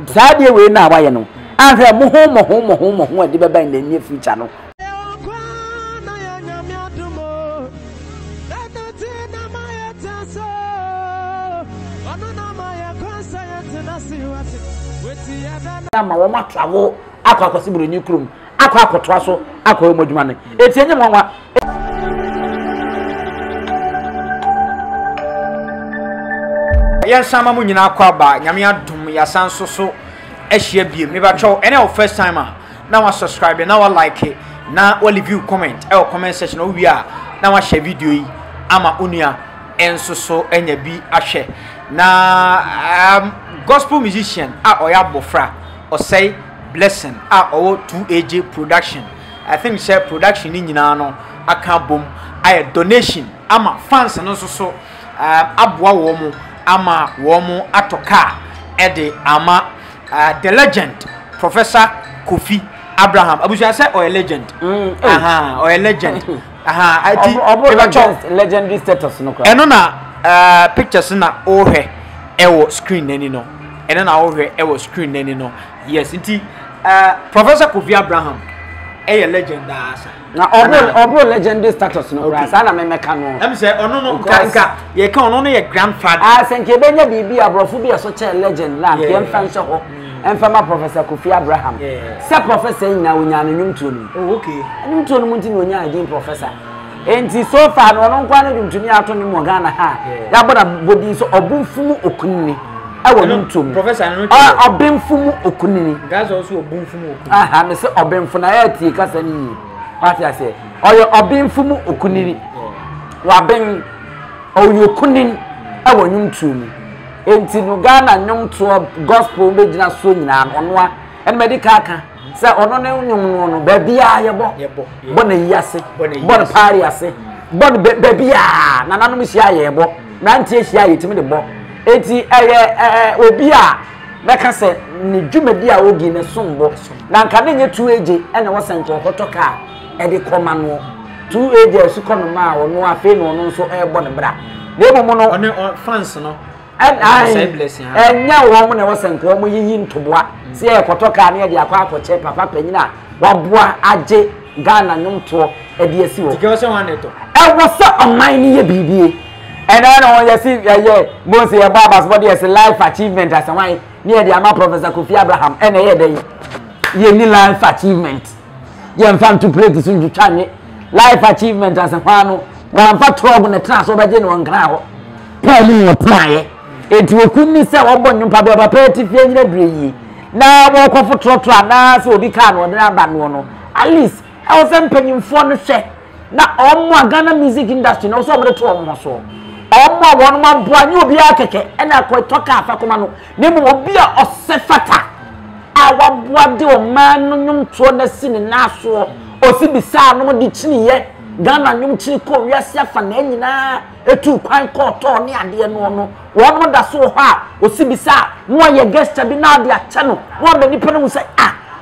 Sadia we na why no. And her mo de beba in the near future no. Ma wo ma travel akwa kwasiburu ni krum akwa akotwa so akwa omodwuma ne etie nwa ya sama mu nyina akwa ba nyame adum ya sanso so ehia biem me ba twa ene first time na wa subscribe na wa like na wa leave comment comment section o wi a na wa share video yi ama onua enso so enya bi ahwe na gospel musician a oya bofra or say blessing or 2AJ production. I think share production in no aka bom I donation ama fans no so abwa womo ama womo atoka ede ama the legend Professor Kofi Abraham abuja say or a legend or a legend I think legendary status no kwa eno na pictures na ohwe ewo screen nani no eno na ohwe ewo screen nani no yes nti Professor Kofi Abraham a legend asa na obo legendary status no kwa sa na memeka no am say ono no nka ye ka ono no ye grandfather senke benya bibi abrofo bi so che legend la ke mfa nso ho emfa Professor Kofi Abraham se professor nyina onya no nwumtuo no okay nwumtuo no munti no onya adin professor enti so far no nkwa no nwumtumi ato no mo Ghana ha ya boda bodi so obunfumu okunni awo nwumtuo professor no obunfumu okunni gaza also obunfumu okunni me se obunfu na ya tie kasa ni what I say oyo obunfumu okunni wa ben oyo okunni awo nwumtuo enti no Ghana nwumtuo gospel begina so nyina ono a en medical aka se ono ne nwum no ba bia yebo bona yase bona pari ase bona ba bia na nanom hia yebo na ntie hia yetimi de bo enti obi a beka se ni dwumadi a ogi ne sombo na nka ne nye 2AJ ene wosenko hotoka e de koma no 2AJ su kono ma ono afi no no nso e bo ne bra na emu no fans no enya wo na wosenko wo yiyi ntoboa se e kotoka ne de akwa akoche papa panyina waboa age Ghana nyumto e de asi wo tike se wan neto e wo se oman ni ye bibie and I know see most your Baba's body as a life achievement as a wine near the ama Professor Kofi Abraham and a day ye ni life achievement ye fan to play to soon to life achievement as a wano one for trouble in the trans over general ground pay your pie it will couldn't say what one papa petty in the breeze now walk off for trotro now so be can or no at least I was paying for the share now all more Ghana music industry no so the 2 months so omo won ma boa nyi obi akeke ena kwetoka afakoma no nemu obi a osefata awaboa de o man no nwumto na sini na so osibisa no de chiniye Ghana nwumchi ko wiase afa na nyina etu kwan ko to ne ade no no won da so ha osibisa no ye guest bi na de ache no won be nipa no say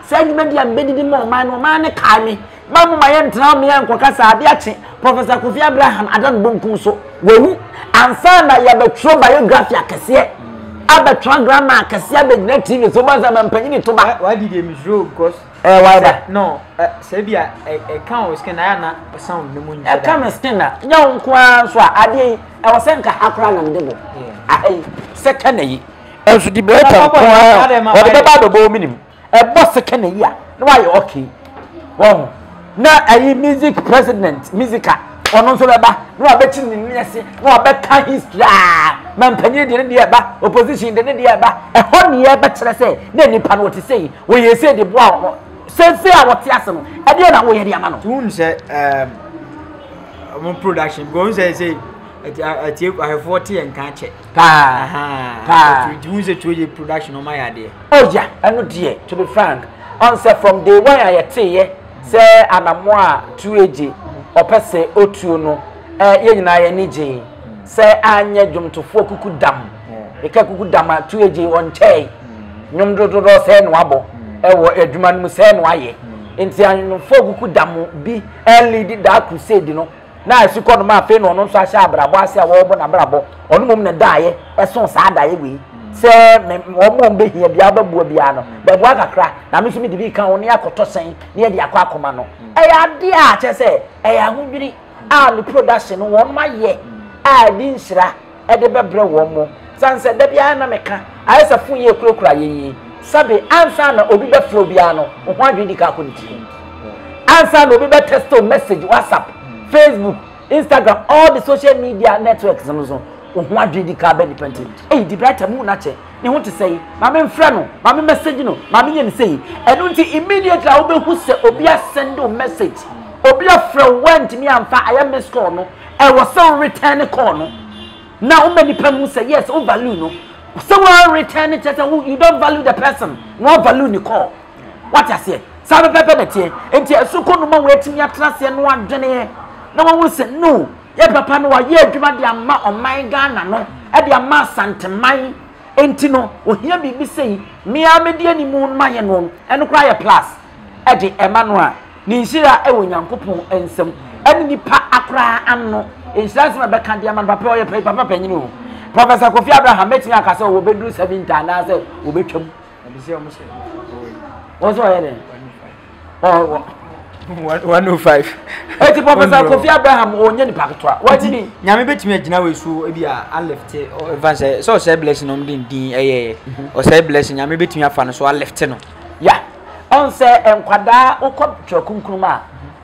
say nyima dia mbedidi mo man no man ne ka mi mamu mayentra me yankokasa ade ache Professor Kofi Abraham adan bonkum so wewu ansa na ya betro biography akese abetro grammar akese abegina TV so banza mampanyini to ba why did you show because why that no say bia can scan na sound no munyi can scan na nya nko so ade e wo senka hakra na ndebo second yi enso di beta ko o de ba do bo minim e bo second yi a no why okay wow na ayi music president musica ono so beba no abechi ni niase no abeka history mampanye de ne de ba opposition de ne de ba e ho ne ye bekyere se na nipa no wote sei wo ye se de boa sense a wote ase no e de na wo ye de ama no tun se production go say at I have 40 and can't check to 2AJ production on my idea oh yeah I know dear to be frank answer from day one I say say anamwa 2AJ opese otuo no ye nyina ye nije say anya dwomtofo kuku dam e ka kuku dam 2AJ on chei nyom dodo say no abo ewo adwuma no say no aye enti anwomfo kuku dam bi lead that crusade no na asiko no ma fe no no so ahya abrabo ase a wo bo na abrabo onu mom na daaye eso sa daaye we se omo mbe hia bia babu bia no babu akakra na me so me de bi kan oni akoto sen na ye de akwa akoma no eya de a che se eya hodwiri a le production no won ma ye a di nsira e de bebre wo mo sanse da bia na meka ayesa fun ye kurokura ye sabe ansa na obi be flow bia no ho adwiri ka akonti ansa na obi be text message WhatsApp Facebook Instagram all the social media networks no so ho adwiri ka be dependent di brighter mu na che ne ho te say ma me mfra no ma me message no ma me ye say eno nti immediately obi hu se obi send message obi afra went me amfa aya miss call no e was so return call no now many people say yes o value no someone return it you don't value the person no value ni call what I say sabe pepe na tie enti esuko no ma wetimi atrase no adwene na won say no ye papa no wa ye adwuma de ama oman Ghana no e de ama santeman enti no ohia bibi sei me amedi animu ma ye no eno kra ye plus e de ema no a ni nhira e wo Nyankopon ensem eni nipa akra anno insurance ma be kan dia man papa oye papa panyin o Professor Kofi Abraham metimi akase wo be do 70 na say wo be twam e say o mo say o so ye ne oh 105 eti Professor Kofi Abraham onye ni paketwa watini nyame betimi agina we so e bia a left o say so say blessing no din eye o say blessing nyame betimi afa no so a left no ya on say enkwada ukotwa kunkunuma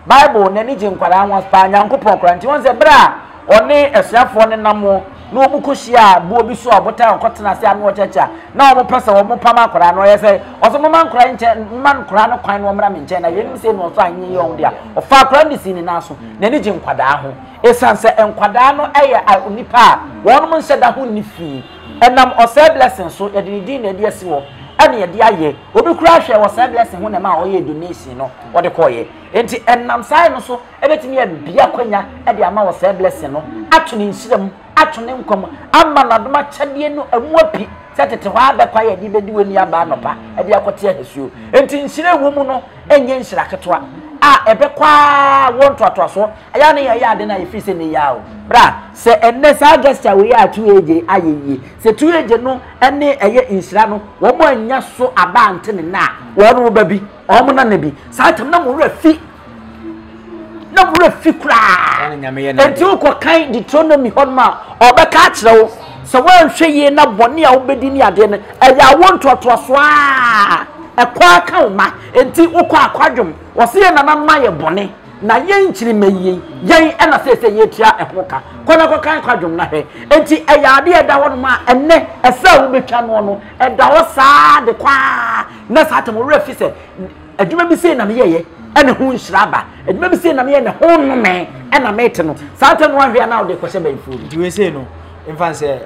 Bible na ni je nkwada anwa spa Nyankopon kranti won say bra oni esuafo ne namo no obukohia bo obi so abota okotena se anu ochecha na omo pesa omo pama akora no yese osomo man kora nche man kora no kwan no mra me nche na yemi se no so anye yon dia ofa kora ndi sini naso na ni je nkwada ho esanse enkwada no eye onipa won mo nhyeda ho ni fi enam ose blessing so ye de din na de asi wo ene ye de aye obi kura hwe wo se blessing ho na ma oye donation no wo de koye enti enam sai no so ebetimi ya bia kwanya e de ama wo se blessing no ato ni nsiram atune nkom amma na doma kyade no amuapi setete hwa abekwa ye di bedi wani aba anopa e di akote ahesuo enti nsire wo mu no enye nsira ketwa a ebekwa won toatoso aya ne ya ade na ye fi se ne ya o bra se enne sa gesture we ya 2AJ ayeye se 2AJ no enne eye nsira no wo mo anya so aba ante ne na wo no ba bi o mo na ne bi sa tam na mo rafi na bure fikra enti uko kan Deuteronomy honma obeka kirewo so wanhwe ye na bone a obedi ni ade ne eya wontoto so a ekwa kan ma enti uko akwadwom wose ye na ma ye bone na ye nchiri maye yen ena sese ye tua ehoka kona ko kan kwadwom na he enti eya ade eda ho ma enne esa wo betwa no no eda ho saa de kwa na saa tamo refi se adwuma bi se na me ye ene hu nhraba eduma bi se na me ne ho no me ena mete no saata no ahwe na ode kwose banfu di we say no in say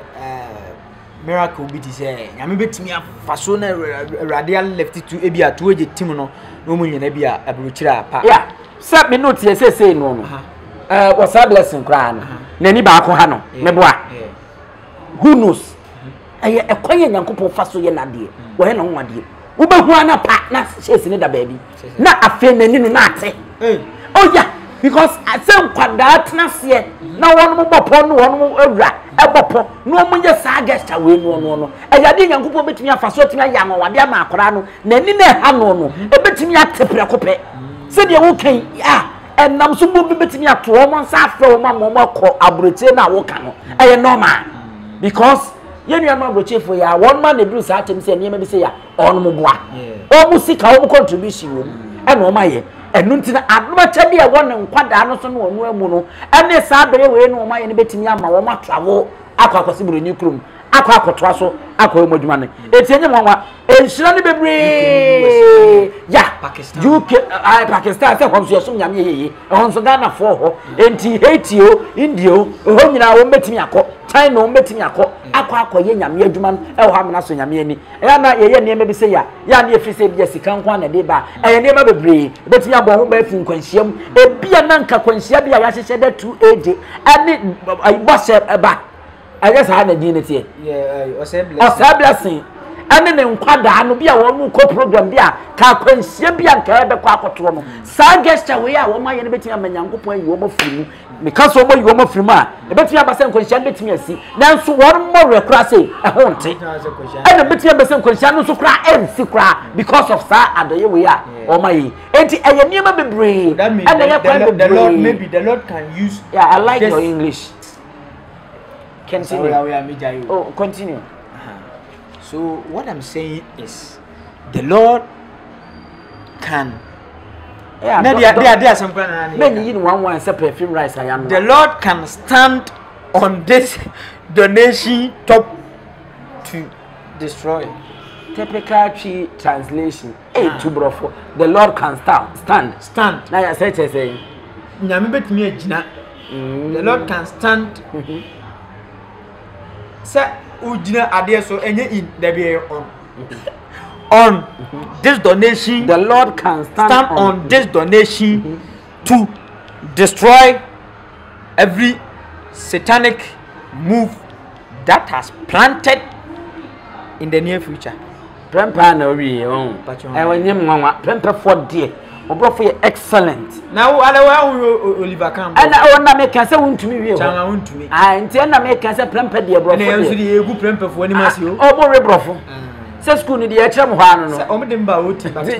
miracle bi ti say nyame betimi afaso na radial left to e bia to eje tim no no mu nyina bia abrochira pa ya se me note ye say no no was a blessing kra no na ni ba ko ha no me boa who knows aye ekwaye Nyankopon faso ye na de wo he no nwade ubehu ana pa na chase ni da baby na afe nani no na ate oh yeah because asem kwada atnase na won mo bopo no won mo awura ebopo no mo nye sa gesture we no ayade Nyankopon betimi afaso timi aya nwade ama akora no nani na ha no ebetimi atepre kope se de wo kan enam so bo betimi ato mo nsa afro mo ko abroche na wo kan no aye normal because yenu ya mabroche fo ya one man ebru sa atem se niam bi se ya on mo boa o mu sika o mu contribution wo ena o maye enu ntina adoma chade e won nkwada no so no onu amu no ene sa bere we no o maye ne betimi ama wo ma travel akwakwase buru ni krum akwakwotwa so akwa modwuma ne etienye mwanwa enhira ne bebre ya Pakistan UK Pakistan se kwamso yesum nyame yeye ehonso Ghana fo ho enti Haitio Indio ho nyina wo betimi akọ China wo betimi akọ ye nyame adwuma e wo ha mena so nyame ani ya na ye ne bi se ya na efiri se bi sika nkwa na de ba ne ma bebre betimi abo ho ba fi nkwanhyiam ebia na nka kwanhyia bia ya hyehye da 2AJ ani bose ba I just had a dignity. Yeah, blessing. ane ne nkwada no bia wo mu ko program bia ka kwansia bia nka ebe kwa akoto no sa gesture we a wo ma ye ne betia manyankopon ayi wo mafirimu because wo yi wo mafirimu a e betia ba se nkwansia betia asi nanso wo mo rekura se ho nte ane betia ba se nkwansia no so kura ensi kura because of sa adoye we a wo ma yi enti eye niema bebre ane ye kwa bebre the Lord maybe the Lord can use I like your English. Continue. Oh, continue. So what I'm saying is, the Lord can. Yeah. There are some many in one say perfume rice. I am. The Lord can stand on this donation top to destroy. Typical tree translation. Hey, to brofo. The Lord can stand. Now you say. The Lord can stand. Say ujina ade so enye in there be on this donation. The Lord can stand on this donation to destroy every satanic move that has planted in the near future. Prempa na we on. E wanyem nwanwa prempa for dear. Obrofo excellent. Now Oliver Campbell. And I want to make us a wound to me. Chama wound to me. I intend to make us a prempa dear brother. And I usually a good prempa for any masio. Oh, more brofo. Say school in the HM one.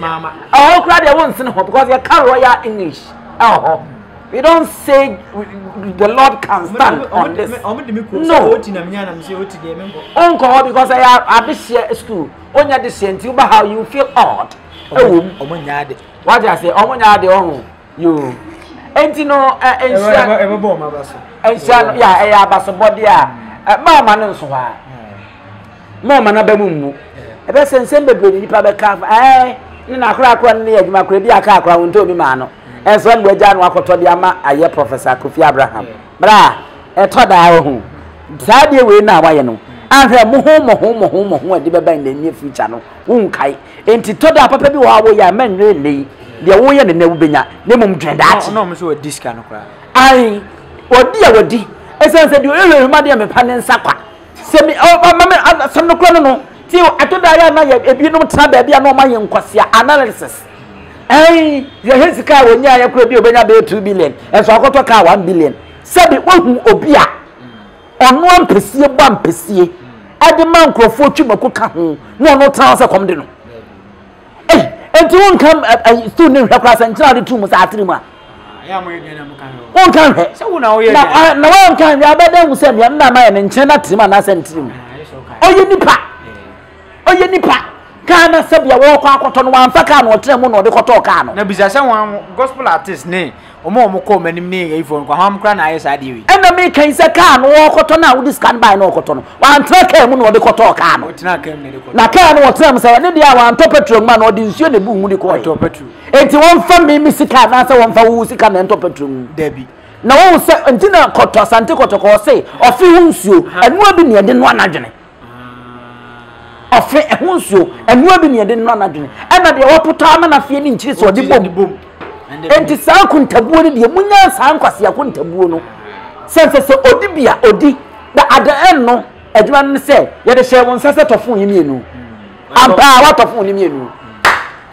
Mama. Oh, crowd I won't send her because you can't royal English. Oh, we don't say the Lord can stand on this. No. Uncle, because I have at this year school. Only at the same time, how you feel odd. Oh, what I say, Omonya de on you. Ain't you know, yeah, basso body. Mamma no so. Mamma na bemumu. E be sense bebre ni pa be ka ni na kra kra ni adwuma kra bi aka akra wonto mi ma no. E so nwe gya no akoto de ama aye Professor Kofi Abraham. Bra, e to da ho. Sa de we na waye no. Ahwe mo ade beba in the near future no wonkai enti to da papa bi wa wo ya manwe nei de wo ye ne na wubenya ne mum dwenda ati no me so diska no kra ai wodi esense de o ma de me panen sakwa se mi mama sam no kra no ti atoda ya na ebi no tena ba bia no ma ye nkwasea analysis ai ye hesika wonya ya kra bi obenya be 2 billion enso akoto ka 1 billion se bi wohu obi a ono ampesie bo ampesie ade man krofo twimako ka ho no no tan se kom de no enti won kam student hwekra sanchira de tumu sa atrimu a ya mo yedena mo kan won kan hwe se wona wo ye na won kan ya beda hu se na ma ye ne nche na trimu na santrimu oye nipa kana sabia wo kwa akoto no wanfa ka no otremu no de koto ka no na bisa se won gospel artist ne omo ko manim ne ifo kwa ham kra na aye sa de wi ena me kan se ka no wo koto na wo scan by no koto no wan tra ka mu no de koto ka no otina ka mu ne de koto na ka no otrem se ne dia wan to petrol ma no de nsuo ne bu mu de ko to petrol enti won fa me sika na se won fa wo sika na to petrol dabi na wo se ntina koto sante koto ko se ofi hu nsuo enu abi ne de no anadwene ofi ehu nsuo enu abi ne de no anadwene ena de wo poto ama na fie ni nchiri so de bom enti sa kuntabuo ne de munya sa nkwase akuntabuo no sense odibia odi da ada enno adwuma no se ye de hye won sase tofo yemienu ampa wa tofo ni mienu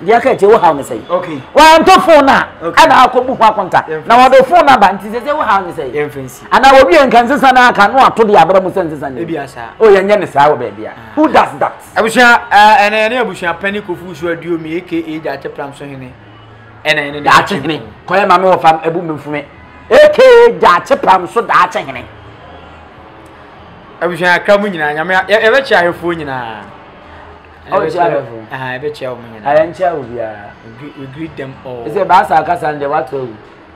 dia ka che wo hawo ne sei okay wa tofo na ana akobu ho akonta na wo do phone number nti se wo hawo ne sei emfancy ana wo bi enkansesa na aka no ato de abra mu sensesa ne ebia sa o ye nye ne sa wo ba bia who does that abusha ene abusha pani kofu so aduo mi aka jache pram so hene ene da chehene koye ma me wo fam ebu mfume aka jache pram so da chehene abusha aka mu nyina nyame e be chia hefo nyina o chia hefo e be chia o mu nyina ayan chia obia we greet them all is it ba sa aka sande what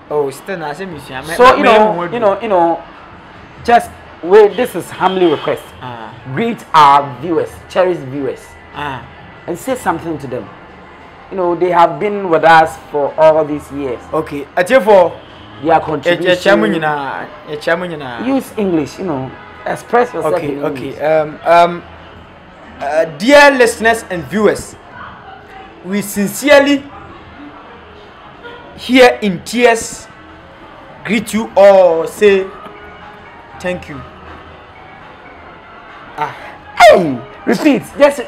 oh still na say mission so you know just wait, this is humbly request greet our viewers, cherished viewers, and say something to them. You know, they have been with us for all these years. Okay, for their contribution. Use English, you know, express yourself. Okay, in English. Dear listeners and viewers, we sincerely, here in tears, greet you all. Say thank you. Hey. Repeat. Just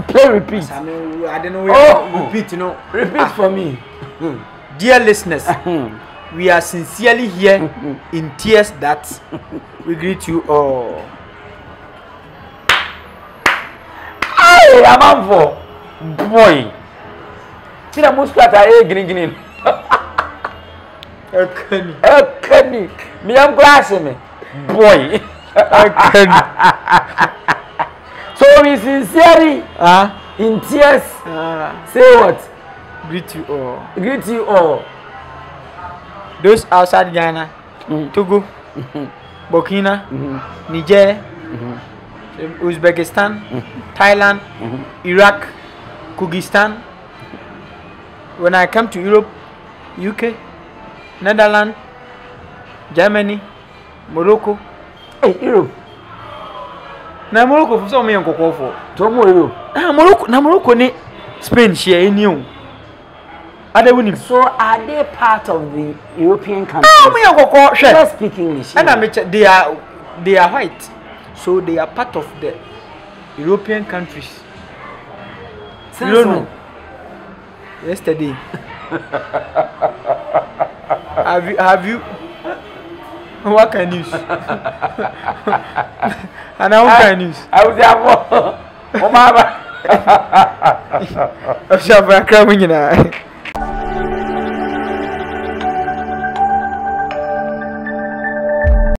play repeat. I don't know where repeat, Repeat for me. Dear listeners, we are sincerely here in tears that we greet you all. Hey, I'm up for boy. See the most part I green. Okay. Me am glassing me. Boy. So we sincerely in tears say what? Greet you all. Greet you all. Those outside Ghana, Togo, Burkina, Niger, Uzbekistan, Thailand, Iraq, Kyrgyzstan. When I come to Europe, UK, Netherlands, Germany, Morocco. Hey, Europe. Na Morocco for some young cocoa for. Tomo Europe. Morocco ni Spain share in you. Are they winning? So are they part of the European countries? Let's speak English. And they are white, so they are part of the European countries. Since you don't know? Yesterday. have you? What kind of news? And what kind of news? I was there. Oh, mama. I'm sure I'm crying.